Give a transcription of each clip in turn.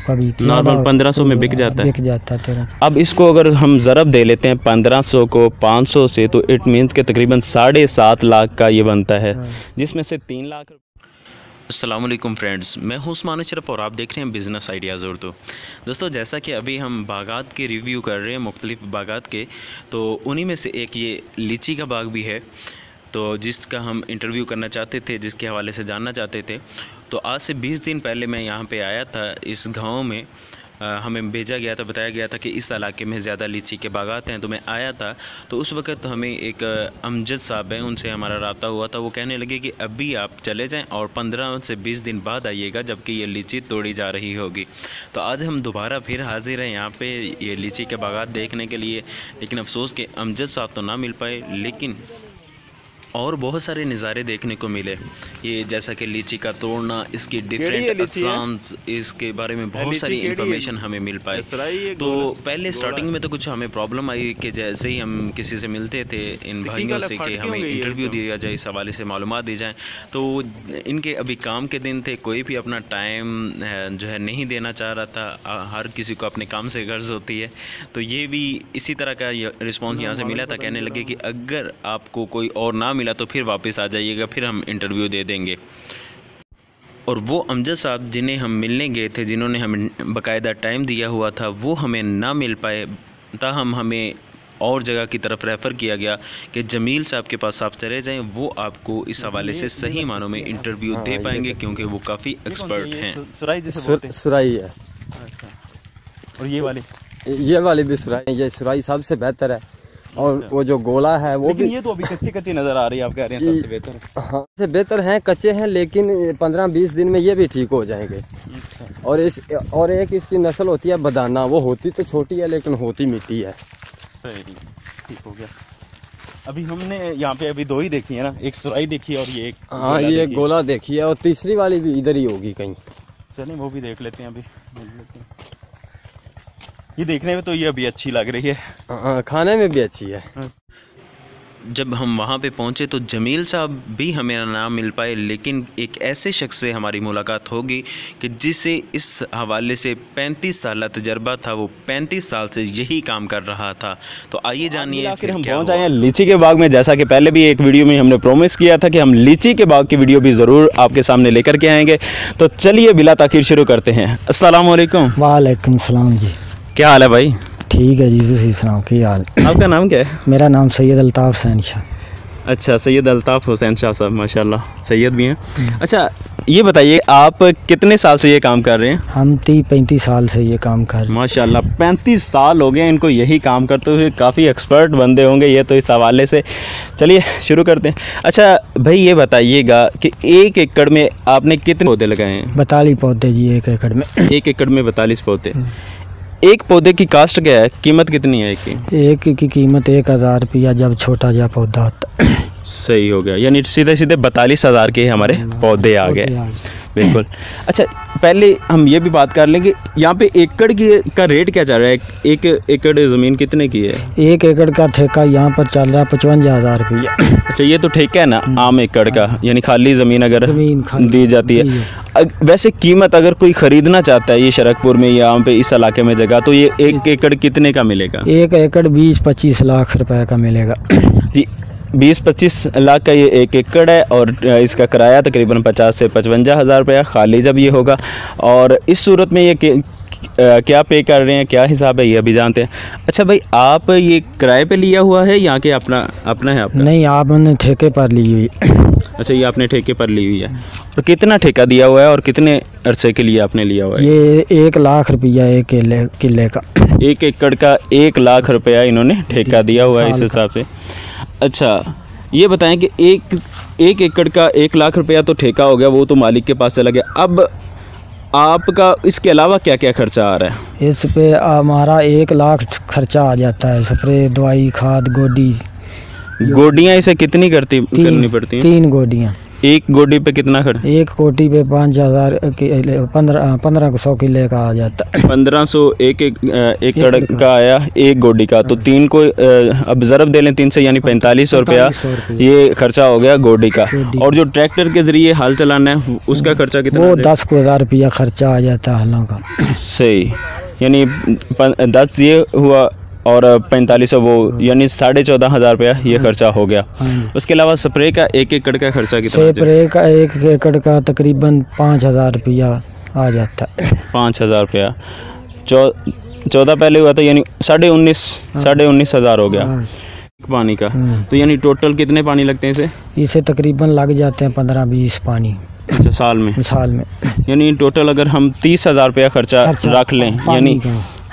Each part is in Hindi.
कभी नॉर्मल 1500 में बिक जाता है। बिक जाता है। अब इसको अगर हम ज़रब दे लेते हैं 1500 को 500 से, तो इट मीन्स के तकरीबन 7.5 लाख का ये बनता है, जिसमें से 3 लाख। अस्सलाम वालेकुम फ्रेंड्स, मैं हूं उस्मान अशरफ और आप देख रहे हैं बिज़नेस आइडियाज़ उर्दू। दोस्तों, जैसा कि अभी हम बागात के रिव्यू कर रहे हैं, मुख्तलिफ बागात के, तो उन्हीं में से एक ये लीची का बाग भी है, तो जिसका हम इंटरव्यू करना चाहते थे, जिसके हवाले से जानना चाहते थे। तो आज से 20 दिन पहले मैं यहाँ पे आया था इस गांव में। हमें भेजा गया था, बताया गया था कि इस इलाके में ज़्यादा लीची के बागात हैं। तो मैं आया था, तो उस वक़्त हमें एक अमजद साहब हैं, उनसे हमारा रब्ता हुआ था। वो कहने लगे कि अभी आप चले जाएं और 15 से 20 दिन बाद आइएगा, जबकि ये लीची तोड़ी जा रही होगी। तो आज हम दोबारा फिर हाजिर हैं यहाँ पे ये लीची के बागात देखने के लिए। लेकिन अफसोस कि अमजद साहब तो ना मिल पाए, लेकिन और बहुत सारे नज़ारे देखने को मिले। ये जैसा कि लीची का तोड़ना, इसकी डिफरेंट अक़साम, इसके बारे में बहुत सारी इंफॉर्मेशन हमें मिल पाए। तो पहले स्टार्टिंग में तो कुछ हमें प्रॉब्लम आई कि जैसे ही हम किसी से मिलते थे इन भाइयों से कि हमें इंटरव्यू दिया जाए, इस हवाले से मालूमात दी जाए, तो इनके अभी काम के दिन थे, कोई भी अपना टाइम जो है नहीं देना चाह रहा था। हर किसी को अपने काम से गर्ज होती है। तो ये भी इसी तरह का रिस्पॉन्स यहाँ से मिला था। कहने लगे कि अगर आपको कोई और ना मिला तो फिर वापस आ जाइएगा, फिर हम इंटरव्यू दे देंगे। और वो अमजद साहब जिन्हें हम मिलने गए थे, जिन्होंने हमें बाकायदा टाइम दिया हुआ था, वो हमें ना मिल पाए। ताहम हमें और जगह की तरफ रेफ़र किया गया कि जमील साहब के पास आप चले जाएं, वो आपको इस हवाले से सही मानों में इंटरव्यू दे पाएंगे, क्योंकि वो काफ़ी एक्सपर्ट हैं। सुराई है। और ये वाली भी सुराई, ये सुराई सबसे बेहतर है। और वो जो गोला है वो भी, ये तो अभी कच्ची नजर आ रही है, आप कह रहे हैं सबसे बेहतर है। हाँ, सबसे बेहतर हैं, कच्चे हैं, लेकिन 15-20 दिन में ये भी ठीक हो जाएंगे। और एक इसकी नस्ल होती है बदाना, वो होती तो छोटी है लेकिन होती मीठी है। ठीक हो गया। अभी हमने यहाँ पे अभी 2 ही देखी है ना, एक सुराई देखी है और ये एक, हाँ, ये गोला देखी है, और तीसरी वाली भी इधर ही होगी कहीं। चलिए वो भी देख लेते हैं। अभी ये देखने में तो ये अभी अच्छी लग रही है, हाँ, खाने में भी अच्छी है। जब हम वहाँ पे पहुँचे तो जमील साहब भी हमें ना मिल पाए, लेकिन एक ऐसे शख्स से हमारी मुलाकात होगी कि जिसे इस हवाले से 35 साल तजर्बा था। वो 35 साल से यही काम कर रहा था। तो आइए जानिए फिर हम क्या पहुँच आए हैं लीची के बाग में। जैसा कि पहले भी एक वीडियो में हमने प्रॉमिस किया था कि हम लीची के बाग की वीडियो भी ज़रूर आपके सामने लेकर के आएँगे। तो चलिए बिला ताखीर शुरू करते हैं। अस्सलाम वालेकुम। वालेकुम सलाम जी। क्या हाल है भाई? ठीक है जी, तुसी सुनाओ की हाल? आपका नाम क्या है? मेरा नाम सैयद अल्ताफ़ हुसैन शाह। अच्छा, सैयद अल्ताफ़ हुसैन शाह साहब, माशाल्लाह सैयद भी हैं। अच्छा, ये बताइए आप कितने साल से ये काम कर रहे हैं? हम 30-35 साल से ये काम कर रहे हैं। माशाल्लाह 35 साल हो गए इनको यही काम करते हुए। काफ़ी एक्सपर्ट बंदे होंगे ये तो इस हवाले से। चलिए शुरू करते हैं। अच्छा भाई, ये बताइएगा कि 1 एकड़ में आपने कितने पौधे लगाए हैं? 42 पौधे जी 1 एकड़ में। 1 एकड़ में 42 पौधे। एक पौधे की कास्ट क्या है, कीमत कितनी है एक की कीमत 1000 रुपया, जब छोटा जा पौधा होता। सही हो गया, यानी सीधे 42,000 के हमारे पौधे आ गए। बिल्कुल। अच्छा, पहले हम ये भी बात कर लेंगे, यहाँ पे एकड़ का रेट क्या चल रहा है? 1 एकड़ ज़मीन कितने की है? 1 एकड़ का ठेका यहाँ पर चल रहा है 55,000 रुपया। अच्छा, ये तो ठेका है ना आम एकड़ का, यानी खाली ज़मीन अगर दी जाती है। वैसे कीमत अगर कोई ख़रीदना चाहता है ये शरकपुर में, यहाँ पे इस इलाके में जगह, तो ये 1 एकड़ कितने का मिलेगा? 1 एकड़ 20-25 लाख रुपए का मिलेगा जी। 20-25 लाख का ये 1 एकड़ है, और इसका किराया तकरीबन 50 से 55,000 रुपया खाली जब ये होगा। और इस सूरत में ये क्या पे कर रहे हैं, क्या हिसाब है, ये अभी जानते हैं। अच्छा भाई, आप ये किराए पे लिया हुआ है यहाँ के अपना है आपका? नहीं, आपने ठेके पर ली हुई। अच्छा, ये आपने ठेके पर ली हुई है। और कितना ठेका दिया हुआ है और कितने अरसे के लिए आपने लिया हुआ है? ये 1 लाख रुपया 1 किले का। 1 एकड़ का 1 लाख रुपया इन्होंने ठेका दिया हुआ है इस हिसाब से। अच्छा, ये बताएं कि एक एकड़ का 1 लाख रुपया तो ठेका हो गया, वो तो मालिक के पास चला गया। अब आपका इसके अलावा क्या क्या खर्चा आ रहा है? इस पे हमारा 1 लाख खर्चा आ जाता है। स्प्रे, दवाई, खाद, गोडियाँ इसे कितनी करनी पड़ती हैं? 3 गोडियाँ। एक गोडी पे कितना खर्च? एक कोटी पे 5,000 1500 किले का आ जाता है। 1500 एक एकड़ का आया एक गोडी का, तो तीन को अब ज़रब दे लें 3 से, यानी 4500 रुपया ये खर्चा हो गया गोडी का। और जो ट्रैक्टर के ज़रिए हल चलाना है उसका खर्चा कितना? वो 10,000 रुपया खर्चा आ जाता है हलों का। सही, यानी 10 ये हुआ और 4500 वो, यानी 14,500 रुपया ये खर्चा हो गया। उसके अलावा स्प्रे का 1 एकड़ का खर्चा कितना? स्प्रे का 1 एकड़ का तकरीबन 5,000 रुपया आ जाता है। 5,000 रुपया 14 पहले हुआ था, यानी 19,500 हो गया पानी का। तो यानी टोटल कितने पानी लगते हैं इसे? इसे तकरीबन लग जाते हैं 15-20 पानी। अच्छा, साल में यानी टोटल अगर हम 30,000 रुपया खर्चा रख लें, यानी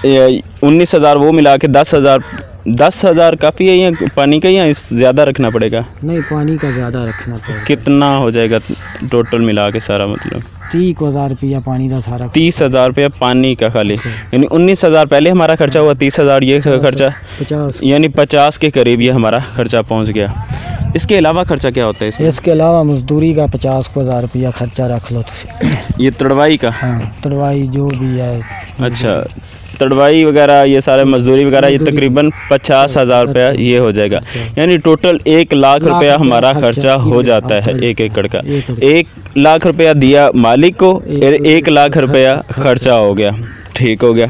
19,000 वो मिला के 10,000 काफ़ी है या पानी का, या ज़्यादा रखना पड़ेगा? नहीं, पानी का ज़्यादा रखना पड़ेगा। कितना हो जाएगा टोटल मिला के सारा? मतलब 30,000 रुपया पानी का सारा। 30,000 रुपया पानी का खाली, यानी 19,000 पहले हमारा खर्चा हुआ, 30,000 ये खर्चा, 50, यानी 50 के करीब ये हमारा खर्चा पहुंच गया। इसके अलावा खर्चा क्या होता है इसमें? इसके अलावा मजदूरी का 50,000 रुपया खर्चा रख लो तो। ये तड़वाई का? हाँ, तड़वाई जो भी है। अच्छा, तड़वाई वगैरह ये सारे मजदूरी वगैरह ये तकरीबन 50,000 रुपया ये हो जाएगा, यानी टोटल 1 लाख रुपया हमारा खर्चा हो जाता है 1 एकड़ का। 1 लाख रुपया दिया मालिक को, 1 लाख रुपया खर्चा हो गया। ठीक हो गया।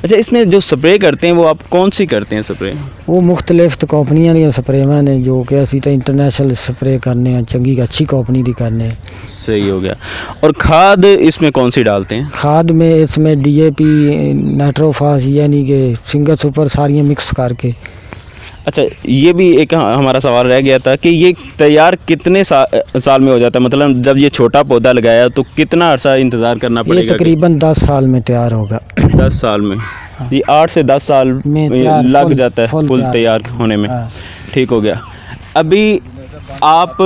अच्छा, इसमें जो स्प्रे करते हैं वो आप कौन सी करते हैं स्प्रे? वो मुख्तलिफ तो कंपनियां दी स्प्रे ने, जो कि असी तो इंटरनेशनल स्प्रे करने हैं, चंगी अच्छी कंपनी दी करने। सही हो गया। और खाद इसमें कौन सी डालते हैं? खाद में इसमें DAP, नाइट्रोफास, यानी कि सिंगल सुपर सारियाँ मिक्स करके। अच्छा, ये भी एक हमारा सवाल रह गया था कि ये तैयार कितने साल में हो जाता है? मतलब जब ये छोटा पौधा लगाया तो कितना अर्सा इंतज़ार करना पड़ेगा? ये तकरीबन 10 साल में तैयार होगा। 10 साल में? ये 8 से 10 साल में लग जाता है फुल तैयार होने में। ठीक हो गया। अभी आप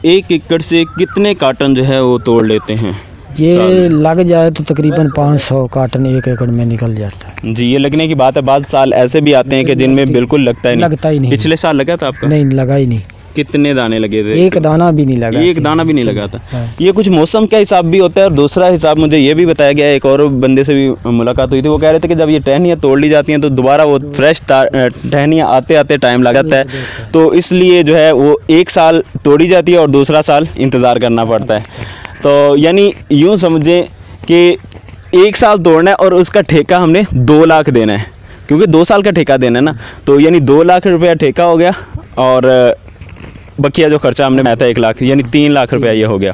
1 एकड़ से कितने कार्टन जो है वो तोड़ लेते हैं? ये लग जाए तो तकरीबन 500 कार्टन 1 एकड़ में निकल जाता है। जी, ये लगने की बात है। बाद साल ऐसे भी आते हैं कि जिनमें बिल्कुल लगता ही नहीं। पिछले साल लगा था आपका? नहीं, लगा ही नहीं। कितने दाने लगे थे? 1 दाना भी नहीं लगा। 1 दाना भी नहीं लगा था। ये कुछ मौसम का हिसाब भी होता है, और दूसरा हिसाब मुझे ये भी बताया गया, एक और बंदे से भी मुलाकात हुई थी, वो कह रहे थे कि जब ये टहनियाँ तोड़ ली जाती हैं तो दोबारा वो फ्रेश टहनियाँ आते आते टाइम लग जाता है, तो इसलिए जो है वो 1 साल तोड़ी जाती है और दूसरा साल इंतज़ार करना पड़ता है। तो यानी यूँ समझें कि 1 साल तोड़ना है और उसका ठेका हमने 2 लाख देना है, क्योंकि 2 साल का ठेका देना है ना, तो यानी 2 लाख रुपया ठेका हो गया, और बकिया जो खर्चा हमने बनाया था 1 लाख, यानी 3 लाख रुपया ये हो गया।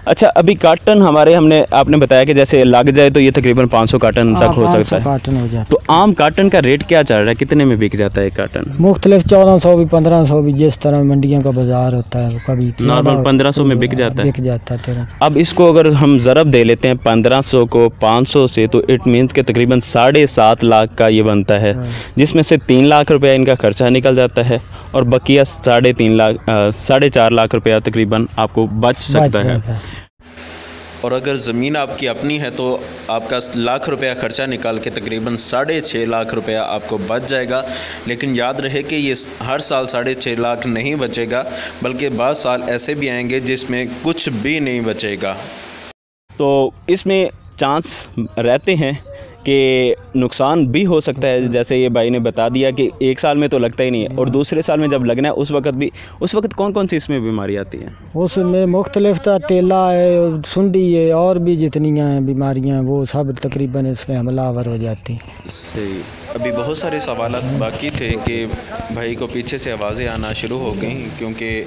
अच्छा, अभी कार्टन आपने बताया कि जैसे लग जाए तो ये तकरीबन 500 कार्टन तक हो सकता है। कार्टन हो जाता है। तो आम कार्टन का रेट क्या चल रहा है? कितने में बिक जाता है एक कार्टन? मुख्तलिफ 1400 भी, 1500 भी, जिस तरह मंडियों का बाजार होता है। कभी नॉर्मल 1500 में बिक जाता है। बिक जाता है। अब इसको अगर हम ज़रब दे लेते हैं 1500 को 500 से, तो इट मीन्स के तकरीबन 7.5 लाख का ये बनता है, जिसमें से 3 लाख रुपया इनका खर्चा निकल जाता है, और बकिया 4.5 लाख रुपया तकरीबन आपको बच सकता है। और अगर ज़मीन आपकी अपनी है तो आपका लाख रुपया ख़र्चा निकाल के तकरीबन 6.5 लाख रुपया आपको बच जाएगा। लेकिन याद रहे कि ये हर साल 6.5 लाख नहीं बचेगा, बल्कि 20 साल ऐसे भी आएंगे जिसमें कुछ भी नहीं बचेगा। तो इसमें चांस रहते हैं कि नुकसान भी हो सकता है, जैसे ये भाई ने बता दिया कि 1 साल में तो लगता ही नहीं है, और दूसरे साल में जब लगना है उस वक्त कौन कौन सी इसमें बीमारी आती हैं? उसमें मुख्तलिफ तेला है, सुंडी है, और भी जितनी हैं बीमारियां वो सब तकरीबन इसमें हमलावर हो जाती हैं। सही। अभी बहुत सारे सवाल बाकी थे कि भाई को पीछे से आवाज़ें आना शुरू हो गई, क्योंकि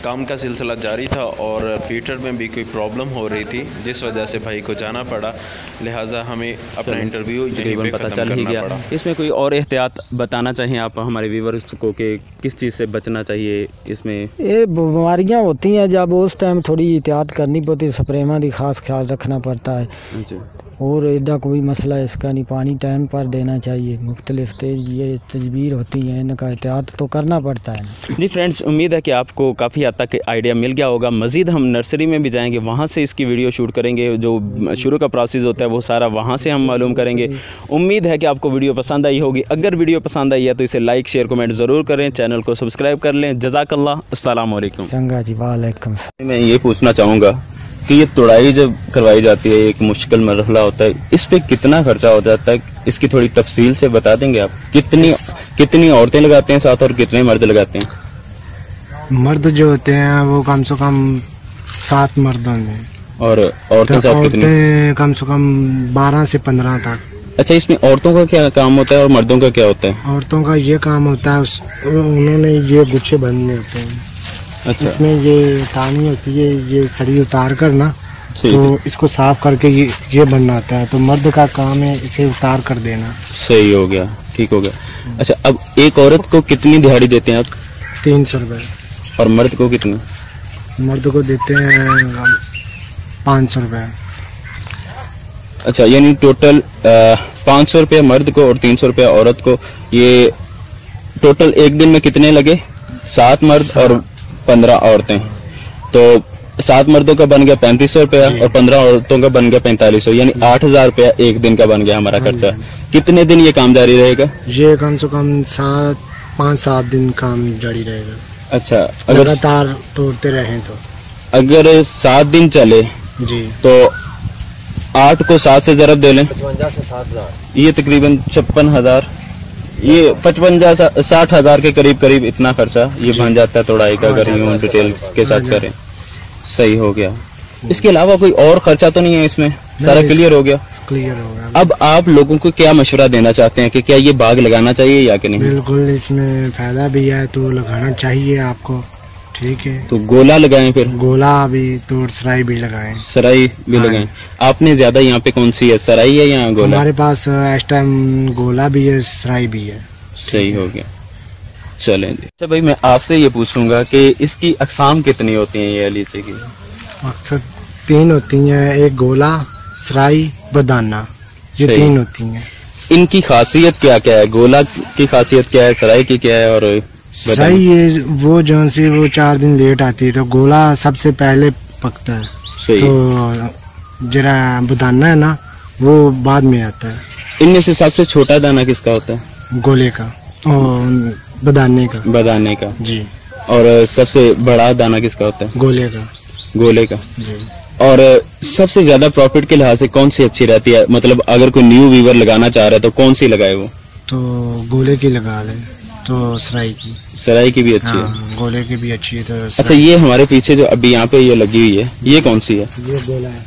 काम का सिलसिला जारी था और पीटर में भी कोई प्रॉब्लम हो रही थी, जिस वजह से भाई को जाना पड़ा, लिहाजा हमें अपना इंटरव्यू यहीं पे पता ख़त्म चल ही करना गया। पड़ा। इसमें कोई और एहतियात बताना चाहिए आप हमारे व्यूवर्स को कि किस चीज़ से बचना चाहिए इसमें? ये बीमारियां होती हैं जब उस टाइम थोड़ी एहतियात करनी पड़ती है, स्प्रेमा की खास ख्याल रखना पड़ता है, और इदा कोई मसला इसका नहीं। पानी टाइम पर देना चाहिए। मुख्तलिफ ये तजबीर होती हैं, इनका एहतियात तो करना पड़ता है। जी फ्रेंड्स, उम्मीद है कि आपको काफ़ी हद तक आइडिया मिल गया होगा। मज़ीद हम नर्सरी में भी जाएंगे, वहाँ से इसकी वीडियो शूट करेंगे, जो शुरू का प्रोसेस होता है वो सारा वहाँ से हम मालूम करेंगे। उम्मीद है कि आपको वीडियो पसंद आई होगी। अगर वीडियो पसंद आई है तो इसे लाइक शेयर कमेंट ज़रूर करें, चैनल को सब्सक्राइब कर लें। जज़ाकल्लाह, अस्सलाम वालेकुम। चंगा जी, वालेकुम। मैं ये पूछना चाहूँगा कि ये तुड़ाई जब करवाई जाती है, एक मुश्किल मरहला होता है, इस पे कितना खर्चा हो जाता है, इसकी थोड़ी तफसील से बता देंगे आप? कितनी औरतें लगाते हैं साथ और कितने मर्द लगाते हैं? मर्द जो होते हैं वो कम से कम 7 मर्द होंगे और औरतें साथ कितनी? औरतें कम से कम 12 से 15 तक। अच्छा, इसमें औरतों का क्या काम होता है और मर्दों का क्या होता है? औरतों का ये काम होता है उन्होंने ये गुच्छे बनने होते हैं। अच्छा, इसमें ये टानी होती है, ये सड़ी उतार कर ना तो इसको साफ करके ये बनना होता है। तो मर्द का काम है इसे उतार कर देना। सही हो गया, ठीक हो गया। अच्छा, अब एक औरत को कितनी दिहाड़ी देते हैं आप? 300 रुपये। और मर्द को कितनी? मर्द को देते हैं 500 रुपये। अच्छा, यानी टोटल 500 रुपये मर्द को और 300 रुपये औरत को। ये टोटल एक दिन में कितने लगे? 7 मर्द और 15 औरतें। तो 7 मर्दों का बन गया 3500 रुपया और 15 औरतों का बन गया 4500, यानी 8000 रुपया एक दिन का बन गया हमारा खर्चा। कितने दिन ये काम जारी रहेगा? ये कम से कम 5-7 दिन काम जारी रहेगा। अच्छा, अगर लगातार तोड़ते रहें तो अगर 7 दिन चले जी तो 8 को 7 से ज़रब दे लें, 55 से 60,000, ये तकरीबन 56,000, ये 55-60,000 के करीब इतना खर्चा ये बन जाता है तोड़ाई का, अगर यूं डिटेल के साथ करें। सही हो गया। इसके अलावा कोई और खर्चा तो नहीं है इसमें? सारा क्लियर हो गया? क्लियर हो गया। अब आप लोगों को क्या मशवरा देना चाहते हैं कि क्या ये बाग लगाना चाहिए या कि नहीं? बिल्कुल, इसमें फायदा भी है तो लगाना चाहिए आपको। ठीक है, तो गोला लगाएं, फिर गोला भी तो सराई भी लगाएं। सराई भी लगाएं। आपने ज्यादा यहाँ पे कौन सी है, सराई है या गोला? हमारे पास इस टाइम गोला भी है, सराई भी है। सही हो गया, चलें जी। अच्छा भाई, मैं आपसे ये पूछूंगा कि इसकी अक़साम कितनी होती हैं ये लीची की? मकसद 3 होती हैं, एक गोला, सराई, बदाना, ये 3 होती हैं। इनकी खासियत क्या क्या है? गोला की खासियत क्या है, सराई की क्या है और सराई ये वो जो सी वो 4 दिन लेट आती है, तो गोला सबसे पहले पकता है। सही। तो जरा बदाना है ना वो बाद में आता है। इनमें से सबसे छोटा दाना किसका होता है? गोले का और बदाने का। बदाने का जी। और सबसे बड़ा दाना किसका होता है? गोले का। गोले का। जी। और सबसे ज्यादा प्रॉफिट के लिहाज से कौन सी अच्छी रहती है? मतलब अगर कोई न्यू वीवर लगाना चाह रहा है तो कौन सी लगाए वो? तो गोले की लगा ले, तो सराई की। सराई की भी अच्छी है। हाँ, गोले की भी अच्छी है। तो अच्छा, ये हमारे पीछे जो अभी यहाँ पे ये लगी हुई है, ये कौन सी है? ये गोला है।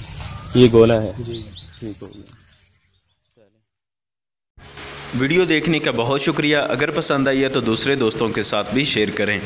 ये गोला है जी। ठीक हो गया। वीडियो देखने का बहुत शुक्रिया। अगर पसंद आई है तो दूसरे दोस्तों के साथ भी शेयर करें।